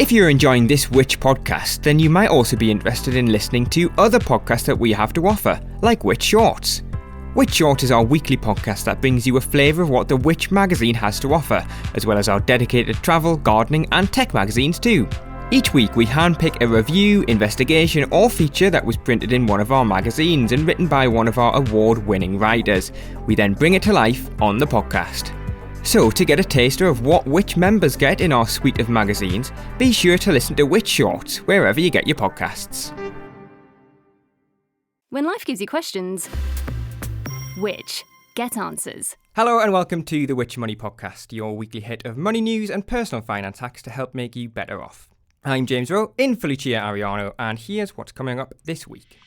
If you're enjoying this Which podcast, then you might also be interested in listening to other podcasts that we have to offer, like Which Shorts. Which Shorts is our weekly podcast that brings you a flavour of what the Which magazine has to offer, as well as our dedicated travel, gardening and tech magazines too. Each week we handpick a review, investigation or feature that was printed in one of our magazines and written by one of our award-winning writers. We then bring it to life on the podcast. So, to get a taster of what Which members get in our suite of magazines, be sure to listen to Which Shorts wherever you get your podcasts. When life gives you questions, Which? Get answers. Hello and welcome to the Which Money Podcast, your weekly hit of money news and personal finance hacks to help make you better off. I'm James Rowe in for Lucia Ariano, and here's what's coming up this week.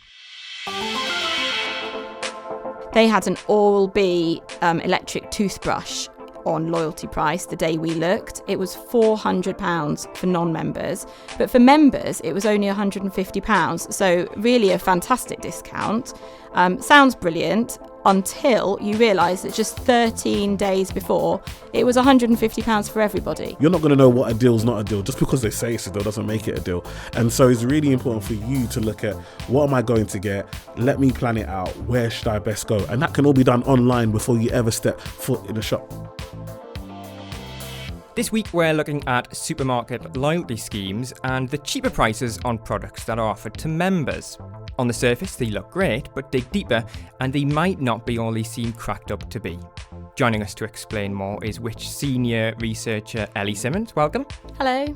They had an Oral-B electric toothbrush on loyalty price the day we looked. It was £400 for non-members, but for members it was only £150, so really a fantastic discount. Sounds brilliant until you realise that just 13 days before it was £150 for everybody. You're not going to know what a deal's not a deal. Just because they say it's a deal doesn't make it a deal. And so it's really important for you to look at, what am I going to get? Let me plan it out. Where should I best go? And that can all be done online before you ever step foot in a shop. This week we're looking at supermarket loyalty schemes and the cheaper prices on products that are offered to members. On the surface they look great, but dig deeper and they might not be all they seem cracked up to be. Joining us to explain more is Which senior researcher Ellie Simmons, welcome. Hello.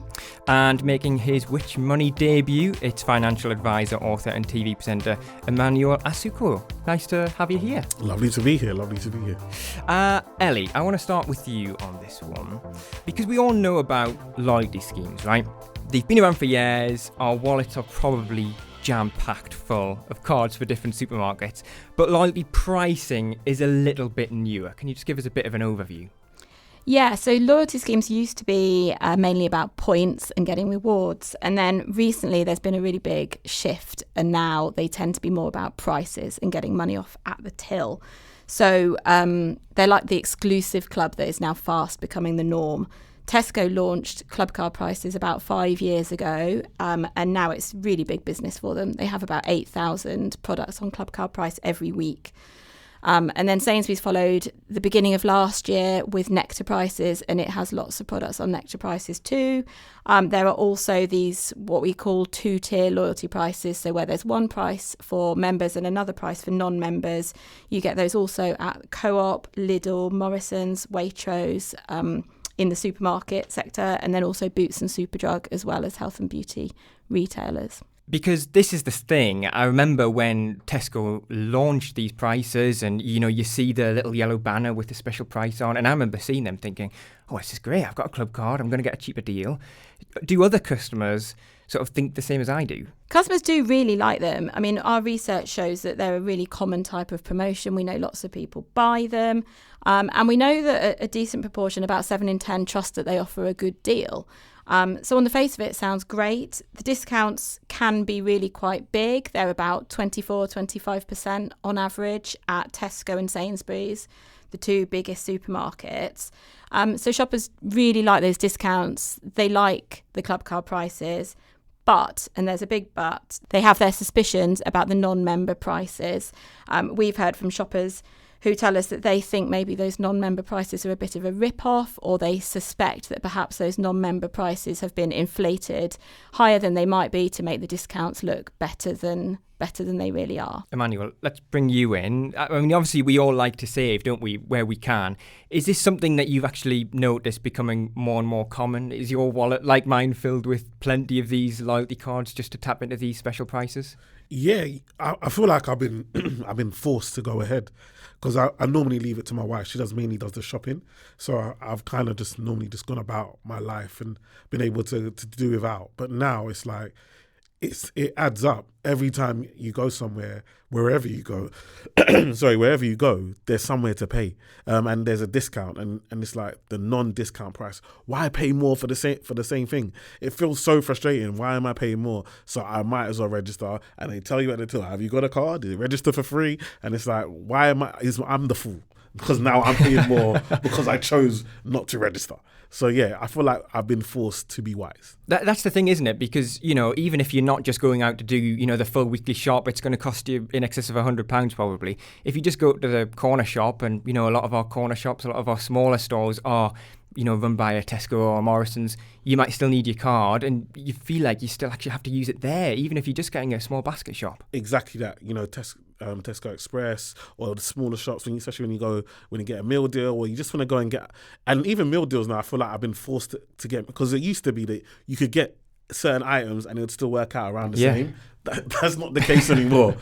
And making his Which Money debut, it's financial advisor, author and TV presenter Emmanuel Asuko. Nice to have you here. Lovely to be here. Ellie, I want to start with you on this one, because we all know about loyalty schemes, right? They've been around for years, our wallets are probably jam-packed full of cards for different supermarkets, but loyalty pricing is a little bit newer. Can you just give us a bit of an overview? Yeah, so loyalty schemes used to be mainly about points and getting rewards, and then recently there's been a really big shift, and now they tend to be more about prices and getting money off at the till. So they're like the exclusive club that is now fast becoming the norm. Tesco launched club card prices about 5 years ago, and now it's really big business for them. They have about 8,000 products on club card price every week. And then Sainsbury's followed the beginning of last year with Nectar prices, and it has lots of products on Nectar prices too. There are also these what we call two-tier loyalty prices, so where there's one price for members and another price for non-members. You get those also at Co-op, Lidl, Morrison's, Waitrose, in the supermarket sector, and then also Boots and Superdrug, as well as health and beauty retailers. Because this is the thing, I remember when Tesco launched these prices and, you see the little yellow banner with the special price on, and I remember seeing them thinking, oh, this is great, I've got a club card, I'm going to get a cheaper deal. Do other customers sort of think the same as I do? Customers do really like them. I mean, our research shows that they're a really common type of promotion. We know lots of people buy them. And we know that a decent proportion, about 7 in 10, trust that they offer a good deal. So on the face of it, it sounds great. The discounts can be really quite big. They're about 24-25% on average at Tesco and Sainsbury's, the two biggest supermarkets. So shoppers really like those discounts. They like the club card prices. But, and there's a big but, they have their suspicions about the non-member prices. We've heard from shoppers who tell us that they think maybe those non-member prices are a bit of a rip-off, or they suspect that perhaps those non-member prices have been inflated higher than they might be to make the discounts look better than they really are. Emmanuel, let's bring you in. I mean, obviously we all like to save, don't we, where we can. Is this something that you've actually noticed becoming more and more common? Is your wallet, like mine, filled with plenty of these loyalty cards just to tap into these special prices? Yeah, I feel like I've been I've been forced to go ahead, because I normally leave it to my wife. She mainly does the shopping, so I've kind of just normally just gone about my life and been able to do without. But now it's like it adds up every time you go somewhere, wherever you go. Wherever you go, there's somewhere to pay, and there's a discount, and it's like the non-discount price. Why pay more for the same thing? It feels so frustrating. Why am I paying more? So I might as well register. And they tell you at the till, have you got a card? Did it register for free? And it's like, why am I'm the fool? because now I'm paying more because I chose not to register. So yeah, I feel like I've been forced to be wise. That's the thing, isn't it? Because, even if you're not just going out to do, the full weekly shop, it's going to cost you in excess of £100 probably. If you just go to the corner shop, and, a lot of our corner shops, a lot of our smaller stores are, run by a Tesco or a Morrison's, you might still need your card, and you feel like you still actually have to use it there, even if you're just getting a small basket shop. Exactly that. Tesco Express or the smaller shops, especially when you get a meal deal, or you just want to go and get, and even meal deals now, I feel like I've been forced to get, because it used to be that you could get certain items and it would still work out around the same. That's not the case anymore.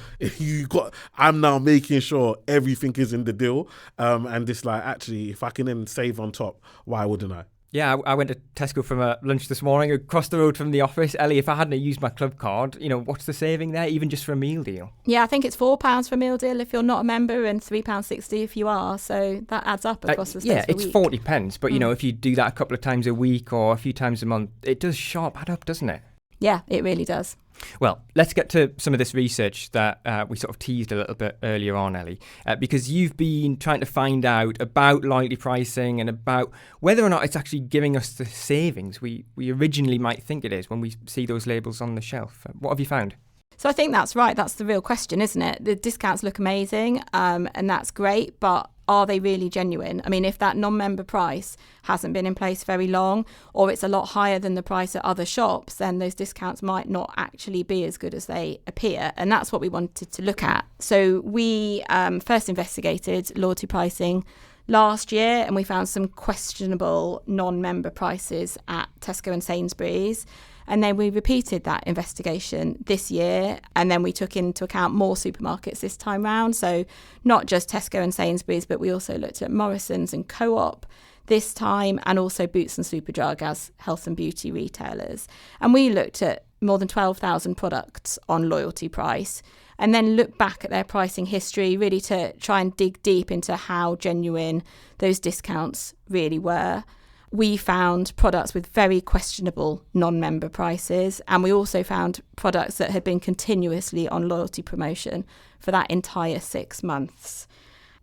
I'm now making sure everything is in the deal, and it's like, actually, if I can then save on top, why wouldn't I? Yeah, I went to Tesco from lunch this morning, across the road from the office. Ellie, if I hadn't used my club card, what's the saving there, even just for a meal deal? Yeah, I think it's £4 for a meal deal if you're not a member, and £3.60 if you are. So that adds up across the space yeah, of a it's week. 40 pence. But, if you do that a couple of times a week or a few times a month, it does sharp add up, doesn't it? Yeah, it really does. Well, let's get to some of this research that we sort of teased a little bit earlier on, Ellie, because you've been trying to find out about loyalty pricing and about whether or not it's actually giving us the savings we originally might think it is when we see those labels on the shelf. What have you found? So I think that's right. That's the real question, isn't it? The discounts look amazing, and that's great, but are they really genuine? I mean, if that non-member price hasn't been in place very long, or it's a lot higher than the price at other shops, then those discounts might not actually be as good as they appear. And that's what we wanted to look at. So we first investigated loyalty pricing last year, and we found some questionable non-member prices at Tesco and Sainsbury's. And then we repeated that investigation this year, and then we took into account more supermarkets this time round. So not just Tesco and Sainsbury's, but we also looked at Morrison's and Co-op this time, and also Boots and Superdrug as health and beauty retailers. And we looked at more than 12,000 products on loyalty price, and then looked back at their pricing history, really to try and dig deep into how genuine those discounts really were. We found products with very questionable non-member prices, and we also found products that had been continuously on loyalty promotion for that entire 6 months.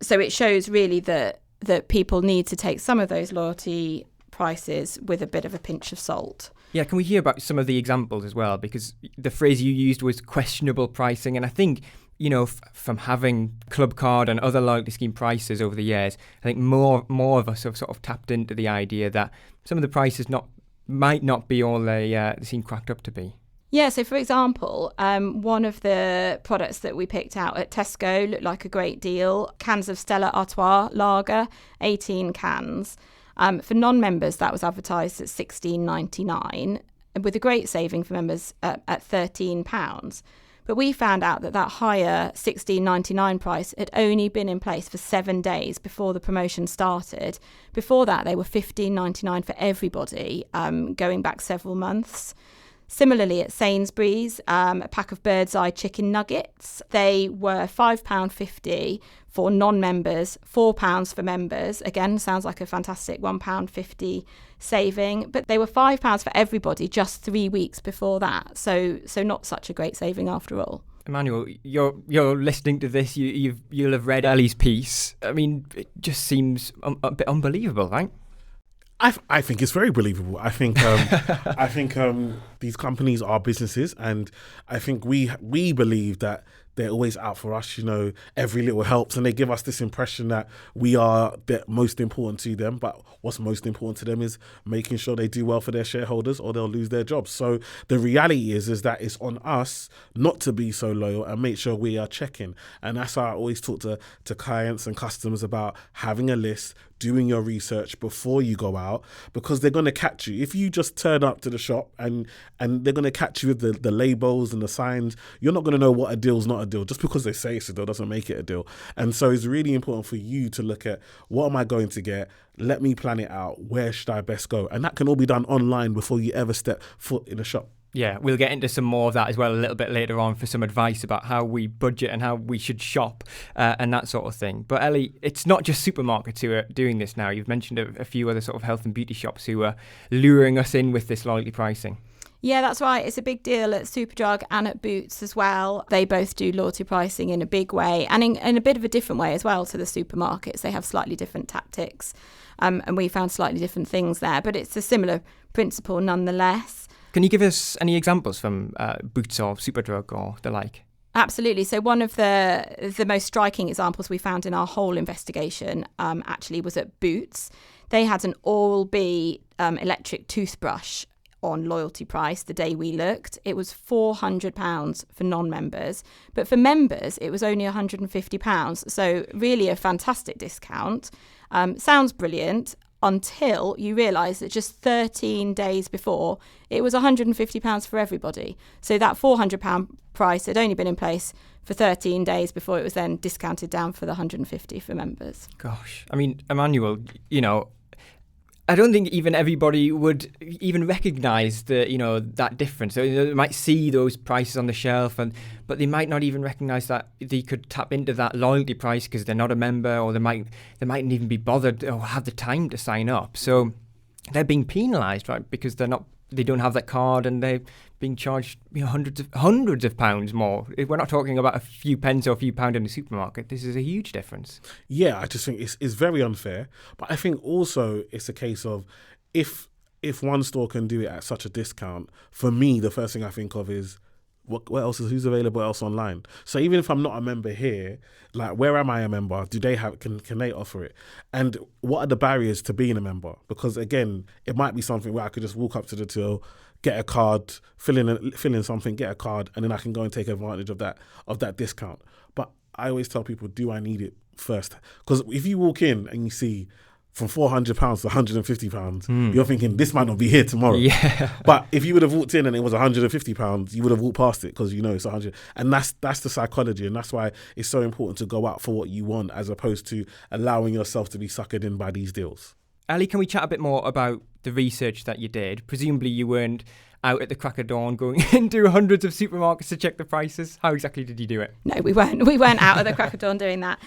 So it shows really that people need to take some of those loyalty prices with a bit of a pinch of salt. Yeah, can we hear about some of the examples as well? Because the phrase you used was questionable pricing, and I think from having Club Card and other loyalty scheme prices over the years, I think more of us have sort of tapped into the idea that some of the prices might not be all they seem cracked up to be. Yeah, so for example, one of the products that we picked out at Tesco looked like a great deal. Cans of Stella Artois Lager, 18 cans. For non-members, that was advertised at $16.99, with a great saving for members at £13. But we found out that higher $16.99 price had only been in place for 7 days before the promotion started. Before that, they were $15.99 for everybody, going back several months. Similarly, at Sainsbury's, a pack of Bird's Eye chicken nuggets, they were £5.50 for non-members, £4 for members. Again, sounds like a fantastic £1.50 saving, but they were £5 for everybody just 3 weeks before that. So not such a great saving after all. Emmanuel, you're listening to this. You'll have read Ellie's piece. I mean, it just seems a bit unbelievable, right? I think it's very believable. I think these companies are businesses, and I think we believe that they're always out for us. Every little helps, and they give us this impression that we are the most important to them. But what's most important to them is making sure they do well for their shareholders, or they'll lose their jobs. So the reality is that it's on us not to be so loyal and make sure we are checking. And that's why I always talk to clients and customers about having a list, doing your research before you go out, because they're going to catch you. If you just turn up to the shop and they're going to catch you with the labels and the signs, you're not going to know what a deal's not a deal. Just because they say it's a deal doesn't make it a deal. And so it's really important for you to look at, what am I going to get? Let me plan it out. Where should I best go? And that can all be done online before you ever step foot in a shop. Yeah, we'll get into some more of that as well a little bit later on for some advice about how we budget and how we should shop and that sort of thing. But Ellie, it's not just supermarkets who are doing this now. You've mentioned a few other sort of health and beauty shops who are luring us in with this loyalty pricing. Yeah, that's right. It's a big deal at Superdrug and at Boots as well. They both do loyalty pricing in a big way and in a bit of a different way as well to the supermarkets. They have slightly different tactics and we found slightly different things there, but it's a similar principle nonetheless. Can you give us any examples from Boots or Superdrug or the like? Absolutely. So one of the most striking examples we found in our whole investigation actually was at Boots. They had an Oral-B electric toothbrush on loyalty price the day we looked. It was £400 for non-members, but for members it was only £150. So really a fantastic discount. Sounds brilliant until you realise that just 13 days before it was £150 for everybody. So that £400 price had only been in place for 13 days before it was then discounted down for the £150 for members. Gosh, I mean, Emmanuel, I don't think even everybody would even recognise that difference. So they might see those prices on the shelf, but they might not even recognise that they could tap into that loyalty price because they're not a member, or they mightn't even be bothered or have the time to sign up. So they're being penalised, right? Because they don't have that card and they're being charged hundreds of pounds more. We're not talking about a few pence or a few pounds in the supermarket. This is a huge difference. Yeah, I just think it's very unfair. But I think also it's a case of if one store can do it at such a discount, for me, the first thing I think of is what else who's available else online. So even if I'm not a member here, like where am I a member? Do they can they offer it? And what are the barriers to being a member? Because again, it might be something where I could just walk up to the till, get a card, fill in something, get a card, and then I can go and take advantage of that discount. But I always tell people, do I need it first? Because if you walk in and you see from £400 to £150, you're thinking this might not be here tomorrow. Yeah. But if you would have walked in and it was £150, you would have walked past it because you know it's 100. And that's the psychology, and that's why it's so important to go out for what you want as opposed to allowing yourself to be suckered in by these deals. Ellie, can we chat a bit more about the research that you did? Presumably you weren't out at the crack of dawn going into hundreds of supermarkets to check the prices. How exactly did you do it? No, we weren't. We weren't out at the crack of dawn doing that.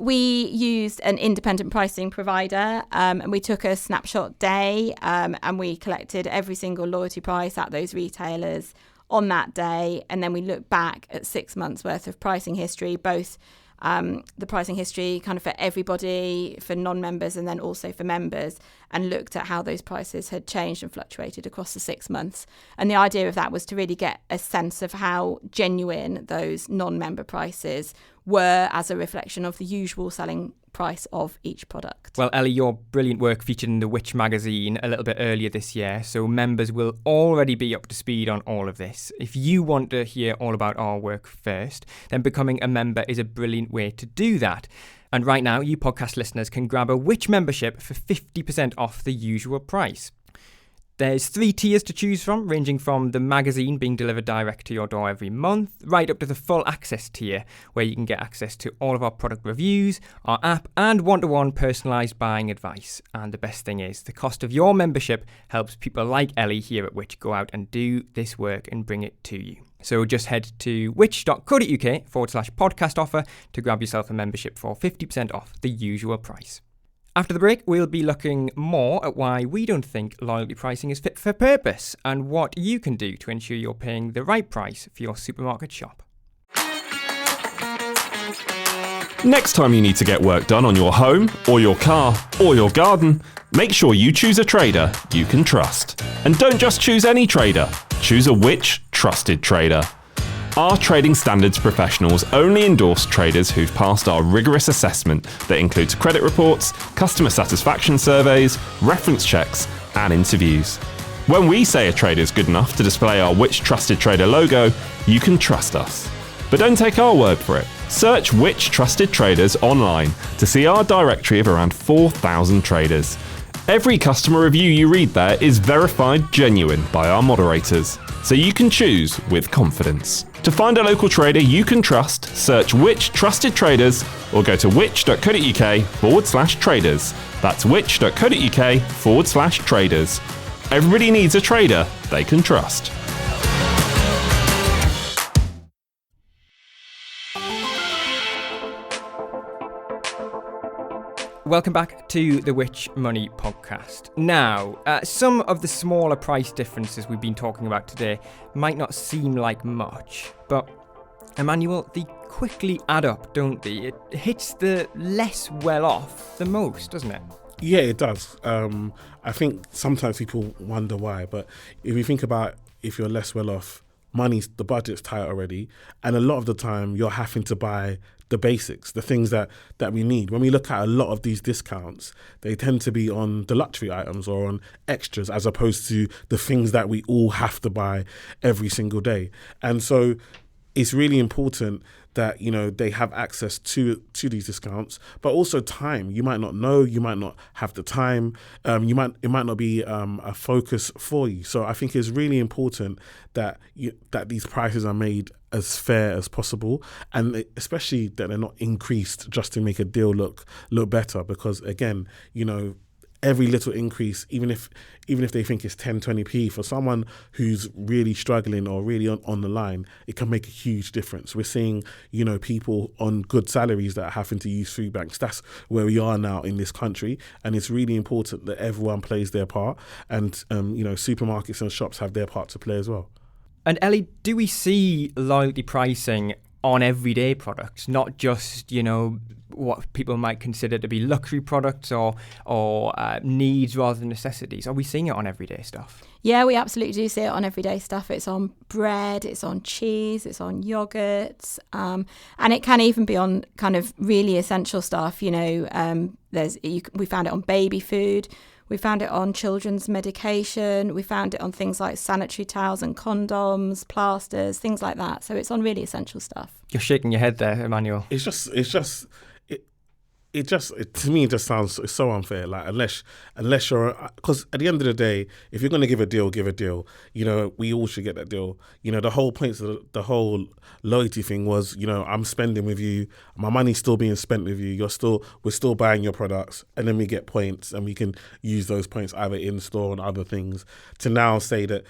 We used an independent pricing provider and we took a snapshot day and we collected every single loyalty price at those retailers on that day. And then we looked back at 6 months worth of pricing history, both the pricing history kind of for everybody, for non-members and then also for members, and looked at how those prices had changed and fluctuated across the 6 months. And the idea of that was to really get a sense of how genuine those non-member prices were as a reflection of the usual selling price of each product. Well, Ellie, your brilliant work featured in the Which magazine a little bit earlier this year, so members will already be up to speed on all of this. If you want to hear all about our work first, then becoming a member is a brilliant way to do that. And right now, you podcast listeners can grab a Which membership for 50% off the usual price. There's 3 tiers to choose from, ranging from the magazine being delivered direct to your door every month, right up to the full access tier, where you can get access to all of our product reviews, our app, and one-to-one personalised buying advice. And the best thing is, the cost of your membership helps people like Ellie here at Which go out and do this work and bring it to you. So just head to which.co.uk/podcast offer to grab yourself a membership for 50% off the usual price. After the break, we'll be looking more at why we don't think loyalty pricing is fit for purpose and what you can do to ensure you're paying the right price for your supermarket shop. Next time you need to get work done on your home, or your car, or your garden, make sure you choose a trader you can trust. And don't just choose any trader, choose a Which trusted trader. Our trading standards professionals only endorse traders who've passed our rigorous assessment that includes credit reports, customer satisfaction surveys, reference checks, and interviews. When we say a trader is good enough to display our Which Trusted Trader logo, you can trust us. But don't take our word for it. Search Which Trusted Traders online to see our directory of around 4,000 traders. Every customer review you read there is verified genuine by our moderators, so you can choose with confidence. To find a local trader you can trust, search Which Trusted Traders or go to which.co.uk/traders. That's which.co.uk/traders. Everybody needs a trader they can trust. Welcome back to the Which Money podcast. Now, some of the smaller price differences we've been talking about today might not seem like much, but Emmanuel, they quickly add up, don't they? It hits the less well off the most, doesn't it? Yeah, it does. I think sometimes people wonder why, but if you think about if you're less well off, the budget's tight already, and a lot of the time you're having to buy the basics, the things that we need. When we look at a lot of these discounts, they tend to be on the luxury items or on extras, as opposed to the things that we all have to buy every single day. And so it's really important that, you know, they have access to these discounts, but also time. You might not know, you might not have the time, it might not be a focus for you. So I think it's really important that that these prices are made as fair as possible, and especially that they're not increased just to make a deal look better, because again, you know, every little increase, even if they think it's 10-20p, for someone who's really struggling or really on the line, it can make a huge difference. We're seeing, you know, people on good salaries that are having to use food banks. That's where we are now in this country, and it's really important that everyone plays their part, and you know, supermarkets and shops have their part to play as well. And Ellie, do we see loyalty pricing on everyday products, not just, you know, what people might consider to be luxury products or needs rather than necessities? Are we seeing it on everyday stuff? Yeah, we absolutely do see it on everyday stuff. It's on bread, it's on cheese, it's on yogurts, and it can even be on kind of really essential stuff. You know, we found it on baby food. We found it on children's medication. We found it on things like sanitary towels and condoms, plasters, things like that. So it's on really essential stuff. You're shaking your head there, Emmanuel. To me, it just sounds so unfair. Like, unless you're, because at the end of the day, if you're going to give a deal, give a deal. You know, we all should get that deal. You know, the whole point of the whole loyalty thing was, you know, I'm spending with you, my money's still being spent with you. We're still buying your products, and then we get points, and we can use those points either in store and other things. To now say that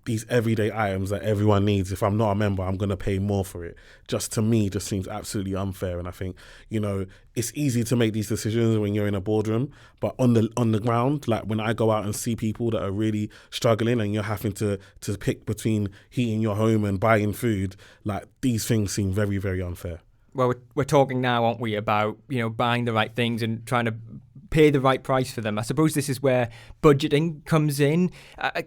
these everyday items that everyone needs, if I'm not a member, I'm going to pay more for it, just to me just seems absolutely unfair. And I think, you know, it's easy to make these decisions when you're in a boardroom, but on the ground, like when I go out and see people that are really struggling and you're having to pick between heating your home and buying food, like these things seem very, very unfair. Well, we're talking now, aren't we, about, you know, buying the right things and trying to pay the right price for them. I suppose this is where budgeting comes in.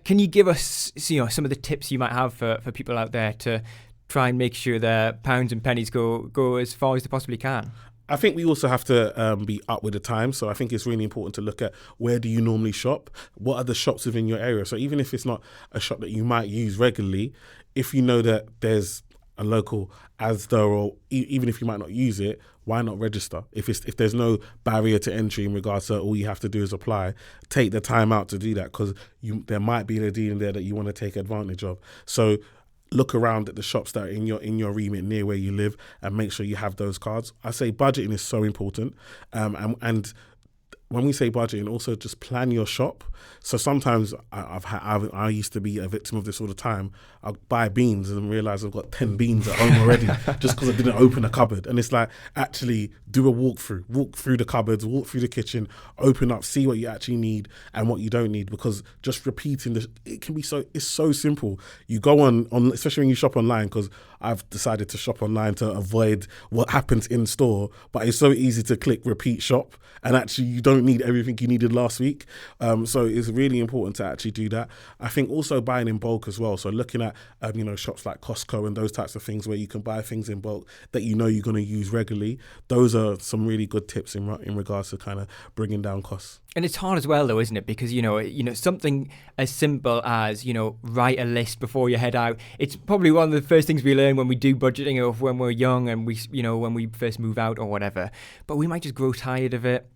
Can you give us, you know, some of the tips you might have for people out there to try and make sure their pounds and pennies go as far as they possibly can? I think we also have to be up with the times. So I think it's really important to look at, where do you normally shop? What are the shops within your area? So even if it's not a shop that you might use regularly, if you know that there's a local Asda, or even if you might not use it, why not register? If there's no barrier to entry in regards to all you have to do is apply, take the time out to do that, because there might be a deal in there that you want to take advantage of. So look around at the shops that are in your remit near where you live, and make sure you have those cards. I say budgeting is so important, and when we say budgeting, also just plan your shop. So sometimes I used to be a victim of this all the time. I'll buy beans and realize I've got 10 beans at home already just because I didn't open a cupboard. And it's like, actually do a walk through the cupboards, walk through the kitchen, open up, see what you actually need and what you don't need, because just repeating it's so simple. You go on especially when you shop online, because I've decided to shop online to avoid what happens in store, but it's so easy to click repeat shop, and actually you don't need everything you needed last week. So it's really important to actually do that. I think also buying in bulk as well. So looking at shops like Costco and those types of things where you can buy things in bulk that you know you're going to use regularly. Those are some really good tips in regards to kind of bringing down costs. And it's hard as well, though, isn't it? Because, something as simple as, write a list before you head out. It's probably one of the first things we learn when we do budgeting, or when we're young and when we first move out or whatever. But we might just grow tired of it.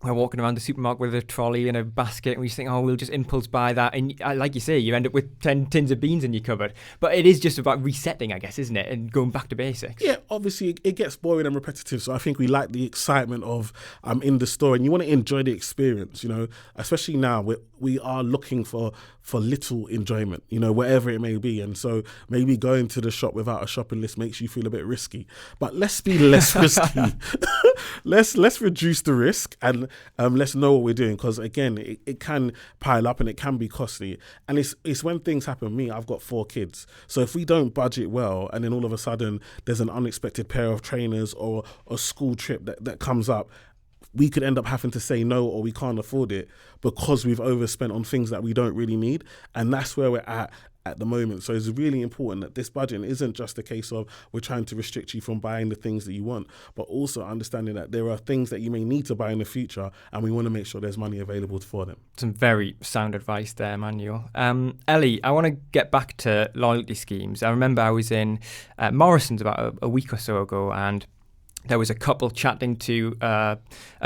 We're walking around the supermarket with a trolley and a basket, and we just think, we'll just impulse buy that. And like you say, you end up with 10 tins of beans in your cupboard. But it is just about resetting, I guess, isn't it? And going back to basics. Yeah, obviously it gets boring and repetitive. So I think we like the excitement of in the store, and you want to enjoy the experience, especially now we are looking for little enjoyment, wherever it may be. And so maybe going to the shop without a shopping list makes you feel a bit risky. But let's be less risky. Let's reduce the risk and let's know what we're doing, because again, it can pile up and it can be costly. And it's when things happen. I've got 4 kids, so if we don't budget well, and then all of a sudden there's an unexpected pair of trainers or a school trip that comes up, we could end up having to say no, or we can't afford it because we've overspent on things that we don't really need. And that's where we're at the moment. So it's really important that this budget isn't just a case of we're trying to restrict you from buying the things that you want, but also understanding that there are things that you may need to buy in the future, and we want to make sure there's money available for them. Some very sound advice there, Emmanuel. Ellie, I want to get back to loyalty schemes. I remember I was in Morrison's about a week or so ago, and there was a couple chatting to a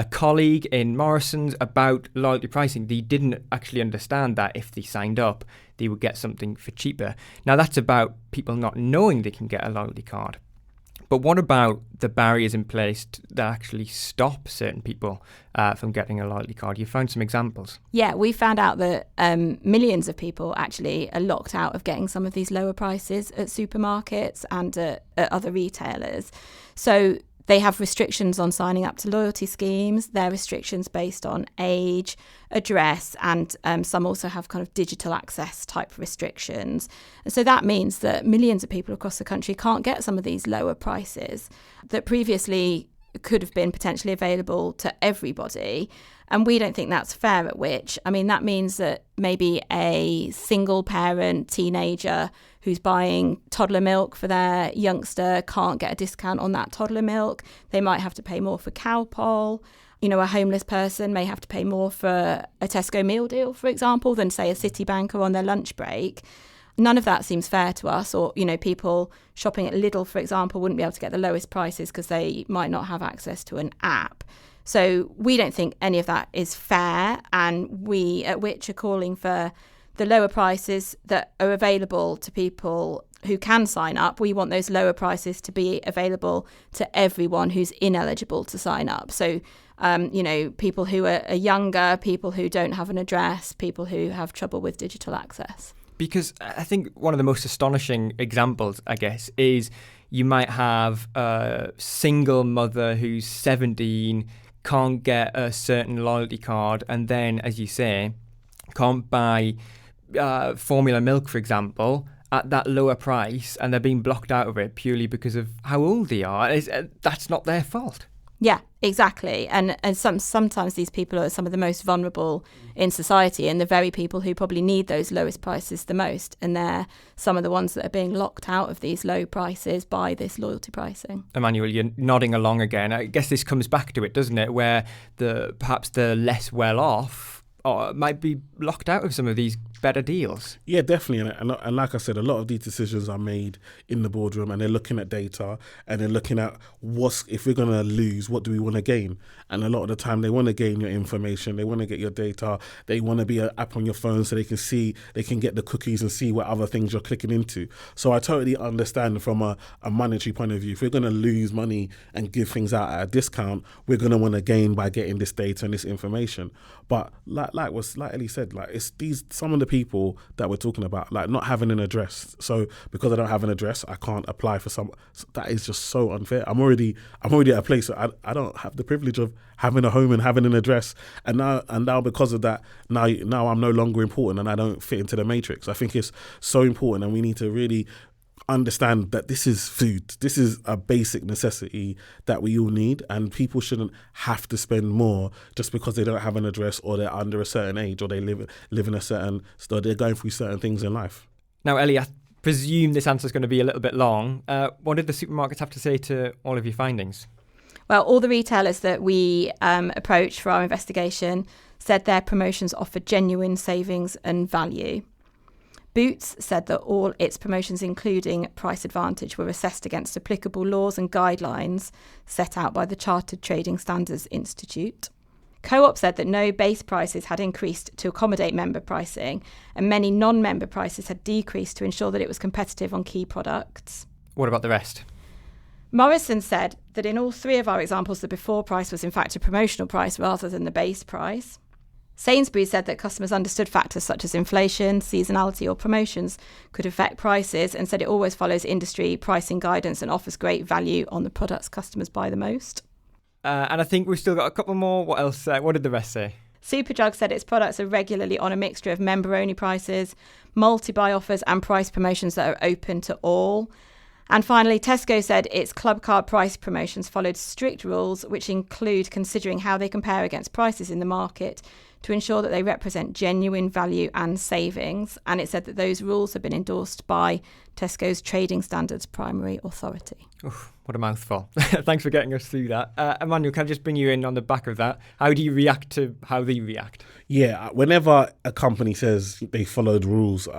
colleague in Morrison's about loyalty pricing. They didn't actually understand that if they signed up, they would get something for cheaper. Now, that's about people not knowing they can get a loyalty card. But what about the barriers in place that actually stop certain people from getting a loyalty card? You found some examples. Yeah, we found out that millions of people actually are locked out of getting some of these lower prices at supermarkets and at other retailers. So they have restrictions on signing up to loyalty schemes. There are restrictions based on age, address, and some also have kind of digital access type restrictions. And so that means that millions of people across the country can't get some of these lower prices that previously could have been potentially available to everybody. And we don't think that's fair at Which. I mean, that means that maybe a single parent teenager who's buying toddler milk for their youngster can't get a discount on that toddler milk. They might have to pay more for Calpol. You know, a homeless person may have to pay more for a Tesco meal deal, for example, than, say, a Citibanker on their lunch break. None of that seems fair to us. Or, you know, people shopping at Lidl, for example, wouldn't be able to get the lowest prices because they might not have access to an app. So we don't think any of that is fair, and we at Which are calling for the lower prices that are available to people who can sign up. We want those lower prices to be available to everyone who's ineligible to sign up. So, you know, people who are younger, people who don't have an address, people who have trouble with digital access. Because I think one of the most astonishing examples, I guess, is you might have a single mother who's 17, can't get a certain loyalty card, and then, as you say, can't buy formula milk, for example, at that lower price, and they're being blocked out of it purely because of how old they are. That's not their fault. Yeah, exactly. And sometimes these people are some of the most vulnerable in society, and the very people who probably need those lowest prices the most. And they're some of the ones that are being locked out of these low prices by this loyalty pricing. Emmanuel, you're nodding along again. I guess this comes back to it, doesn't it? Where perhaps the less well off might be locked out of some of these better deals. Yeah, definitely. And like I said, a lot of these decisions are made in the boardroom, and they're looking at data, and they're looking at if we're going to lose, what do we want to gain? And a lot of the time they want to gain your information, they want to get your data, they want to be an app on your phone so they can get the cookies and see what other things you're clicking into. So I totally understand from a monetary point of view, if we're going to lose money and give things out at a discount, we're going to want to gain by getting this data and this information. But like Ellie said, like it's some of the people that we're talking about, like not having an address. So because I don't have an address, I can't apply for some. That is just so unfair. I'm already at a place that I don't have the privilege of having a home and having an address. And now because of that, now I'm no longer important and I don't fit into the matrix. I think it's so important, and we need to really understand that this is food. This is a basic necessity that we all need, and people shouldn't have to spend more just because they don't have an address, or they're under a certain age, or they live in a certain, so they're going through certain things in life. Now, Ellie, I presume this answer is going to be a little bit long. What did the supermarkets have to say to all of your findings? Well, all the retailers that we approached for our investigation said their promotions offered genuine savings and value. Boots said that all its promotions, including Price Advantage, were assessed against applicable laws and guidelines set out by the Chartered Trading Standards Institute. Co-op said that no base prices had increased to accommodate member pricing, and many non-member prices had decreased to ensure that it was competitive on key products. What about the rest? Morrison said that in all 3 of our examples, the before price was in fact a promotional price rather than the base price. Sainsbury's said that customers understood factors such as inflation, seasonality or promotions could affect prices, and said it always follows industry pricing guidance and offers great value on the products customers buy the most. And I think we've still got a couple more. What else? What did the rest say? Superdrug said its products are regularly on a mixture of member-only prices, multi-buy offers and price promotions that are open to all. And finally, Tesco said its club card price promotions followed strict rules, which include considering how they compare against prices in the market to ensure that they represent genuine value and savings. And it said that those rules have been endorsed by Tesco's Trading Standards Primary Authority. Oof, what a mouthful. Thanks for getting us through that. Emmanuel, can I just bring you in on the back of that? How do you react to how they react? Yeah, whenever a company says they followed rules,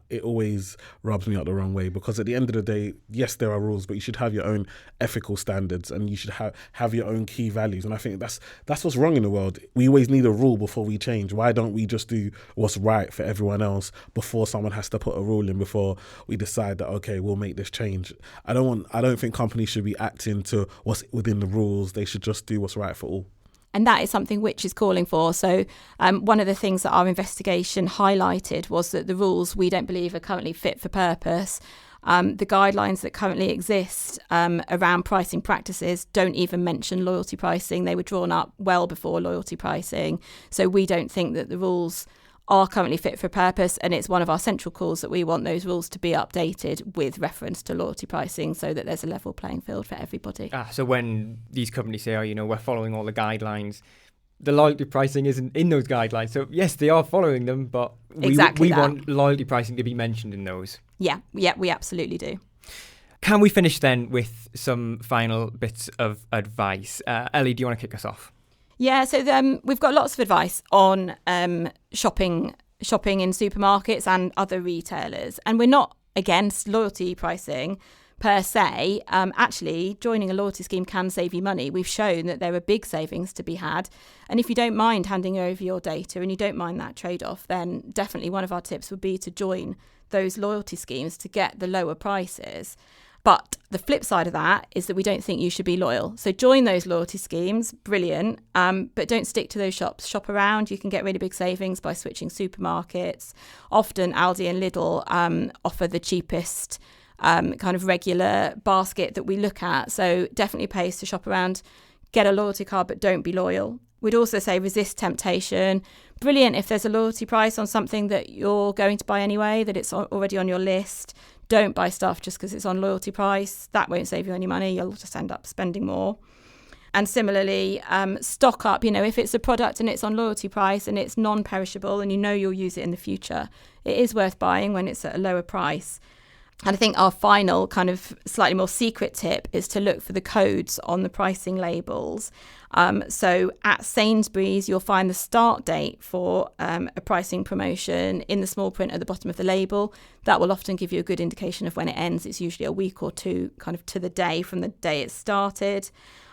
it always rubs me up the wrong way, because at the end of the day, yes, there are rules, but you should have your own ethical standards and you should have your own key values. And I think that's what's wrong in the world. We always need a rule before we change. Why don't we just do what's right for everyone else before someone has to put a rule in, before we decide that, okay, we'll make this change? I don't think companies should be acting to what's within the rules. They should just do what's right for all. And that is something Which is calling for. So one of the things that our investigation highlighted was that the rules we don't believe are currently fit for purpose. The guidelines that currently exist around pricing practices don't even mention loyalty pricing. They were drawn up well before loyalty pricing. So we don't think that the rules are currently fit for purpose, and it's one of our central calls that we want those rules to be updated with reference to loyalty pricing so that there's a level playing field for everybody. So when these companies say, we're following all the guidelines, the loyalty pricing isn't in those guidelines. So yes, they are following them, but we want loyalty pricing to be mentioned in those. Yeah, we absolutely do. Can we finish then with some final bits of advice? Ellie, do you want to kick us off? Yeah, so we've got lots of advice on shopping in supermarkets and other retailers. And we're not against loyalty pricing per se. Actually, joining a loyalty scheme can save you money. We've shown that there are big savings to be had. And if you don't mind handing over your data and you don't mind that trade-off, then definitely one of our tips would be to join those loyalty schemes to get the lower prices. But the flip side of that is that we don't think you should be loyal. So join those loyalty schemes, brilliant, but don't stick to those shops. Shop around. You can get really big savings by switching supermarkets. Often Aldi and Lidl offer the cheapest kind of regular basket that we look at. So definitely pays to shop around, get a loyalty card, but don't be loyal. We'd also say resist temptation. Brilliant if there's a loyalty price on something that you're going to buy anyway, that it's already on your list. Don't buy stuff just because it's on loyalty price. That won't save you any money. You'll just end up spending more. And similarly, stock up. If it's a product and it's on loyalty price and it's non-perishable and you'll use it in the future, it is worth buying when it's at a lower price. And I think our final kind of slightly more secret tip is to look for the codes on the pricing labels. So at Sainsbury's, you'll find the start date for a pricing promotion in the small print at the bottom of the label. That will often give you a good indication of when it ends. It's usually a week or two kind of to the day from the day it started.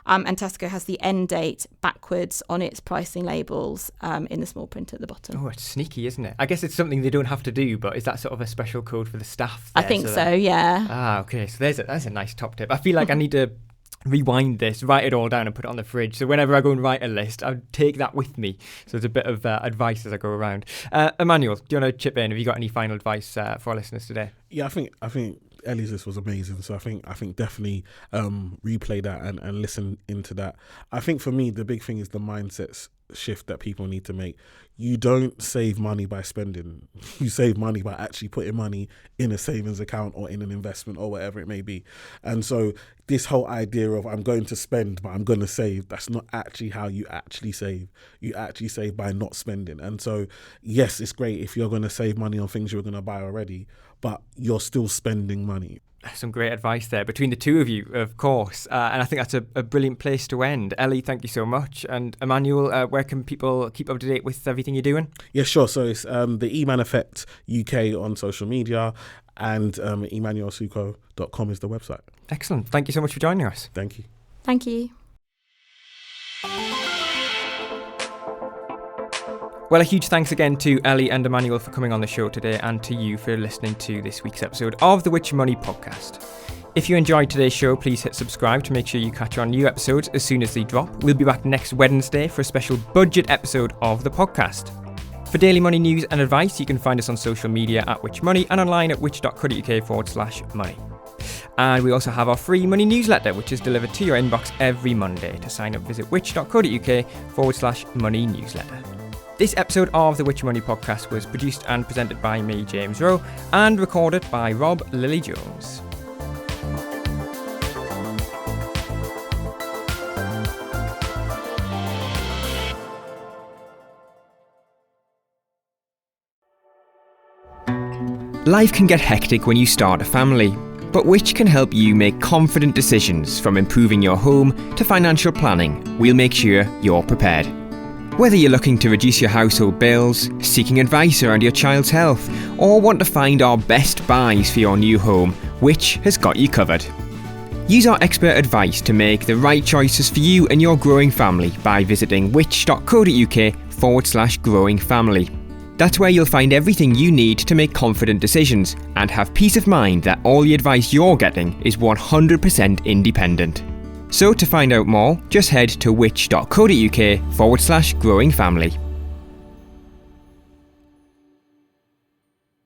And Tesco has the end date backwards on its pricing labels in the small print at the bottom. Oh, it's sneaky, isn't it? I guess it's something they don't have to do, but is that sort of a special code for the staff there? I think so, yeah. Okay. So that's a nice top tip. I feel like I need to rewind this, write it all down and put it on the fridge. So whenever I go and write a list, I'll take that with me. So there's a bit of advice as I go around. Emmanuel, do you want to chip in? Have you got any final advice for our listeners today? Yeah, I think Ellie's list was amazing. So I think definitely replay that and listen into that. I think for me, the big thing is the mindset shift that people need to make. You don't save money by spending. You save money by actually putting money in a savings account or in an investment or whatever it may be. And so this whole idea of I'm going to spend but I'm going to save, that's not actually how you actually save. You actually save by not spending. And so yes, it's great if you're going to save money on things you're going to buy already, but you're still spending money. Some great advice there between the two of you, of course. And I think that's a brilliant place to end. Ellie, thank you so much. And Emmanuel, where can people keep up to date with everything you're doing? Yeah, sure. So it's the E-Man Effect UK on social media, and emmanuelsuko.com is the website. Excellent. Thank you so much for joining us. Thank you. Thank you. Well, a huge thanks again to Ellie and Emmanuel for coming on the show today, and to you for listening to this week's episode of the Which Money podcast. If you enjoyed today's show, please hit subscribe to make sure you catch our new episodes as soon as they drop. We'll be back next Wednesday for a special budget episode of the podcast. For daily money news and advice, you can find us on social media at Which Money and online at which.co.uk/money. And we also have our free money newsletter, which is delivered to your inbox every Monday. To sign up, visit which.co.uk/money newsletter. This episode of the Which Money Podcast was produced and presented by me, James Rowe, and recorded by Rob Lilly-Jones. Life can get hectic when you start a family, but Which can help you make confident decisions from improving your home to financial planning. We'll make sure you're prepared. Whether you're looking to reduce your household bills, seeking advice around your child's health, or want to find our best buys for your new home, Which has got you covered. Use our expert advice to make the right choices for you and your growing family by visiting which.co.uk/growing family. That's where you'll find everything you need to make confident decisions and have peace of mind that all the advice you're getting is 100% independent. So to find out more, just head to which.co.uk/growing family.